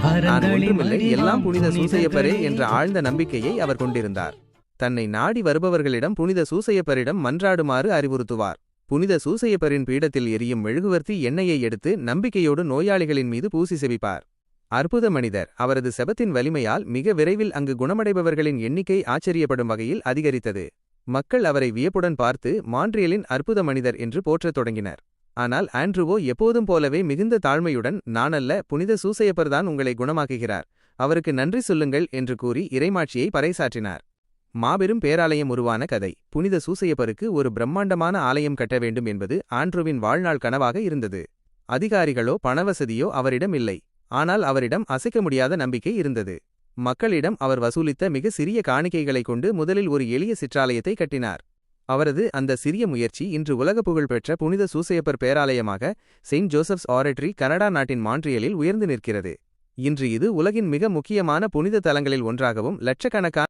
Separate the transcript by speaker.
Speaker 1: நான் ஒன்றுமில்லை, எல்லாம் புனித சூசையப்பரே என்ற ஆழ்ந்த நம்பிக்கையை அவர் கொண்டிருந்தார். தன்னை நாடி வருபவர்களிடம் புனித சூசையப்பரிடம் மன்றாடுமாறு அறிவுறுத்துவார். புனித சூசையப்பரின் பீடத்தில் எரியும் மெழுகுவர்த்தி எண்ணெயை எடுத்து நம்பிக்கையோடு நோயாளிகளின் மீது பூசி செபிப்பார். அற்புத மனிதர். அவரது செபத்தின் வலிமையால் மிக விரைவில் அங்கு குணமடைபவர்களின் எண்ணிக்கை ஆச்சரியப்படும் வகையில் அதிகரித்தது. மக்கள் அவரை வியப்புடன் பார்த்து மான்ட்ரியலின் அற்புத மனிதர் என்று போற்றத் தொடங்கினர். ஆனால் ஆண்ட்ரூவோ எப்போதும் போலவே மிகுந்த தாழ்மையுடன், நானல்ல, புனித சூசையப்பர்தான் உங்களை குணமாக்குகிறார், அவருக்கு நன்றி சொல்லுங்கள் என்று கூறி இறைமாட்சியை பறைசாற்றினார். மாபெரும் பேராலயம் உருவான கதை. புனித சூசையப்பருக்கு ஒரு பிரம்மாண்டமான ஆலயம் கட்ட வேண்டும் என்பது ஆண்ட்ரூவின் வாழ்நாள் கனவாக இருந்தது. அதிகாரிகளோ பணவசதியோ அவரிடம் இல்லை. ஆனால் அவரிடம் அசைக்க முடியாத நம்பிக்கை இருந்தது. மக்களிடம் அவர் வசூலித்த மிக சிறிய காணிக்கைகளைக் கொண்டு முதலில் ஒரு எளிய சிற்றாலயத்தை கட்டினார். அவரது அந்த சிறிய முயற்சி இன்று உலக புகழ் பெற்ற புனித சூசையப்பர் பேராலயமாக செயின்ட் ஜோசப்ஸ் ஆரட்டரி கனடா நாட்டின் மான்ட்ரியலில் உயர்ந்து நிற்கிறது. இன்று இது உலகின் மிக முக்கியமான புனித தலங்களில் ஒன்றாகவும் லட்சக்கணக்கான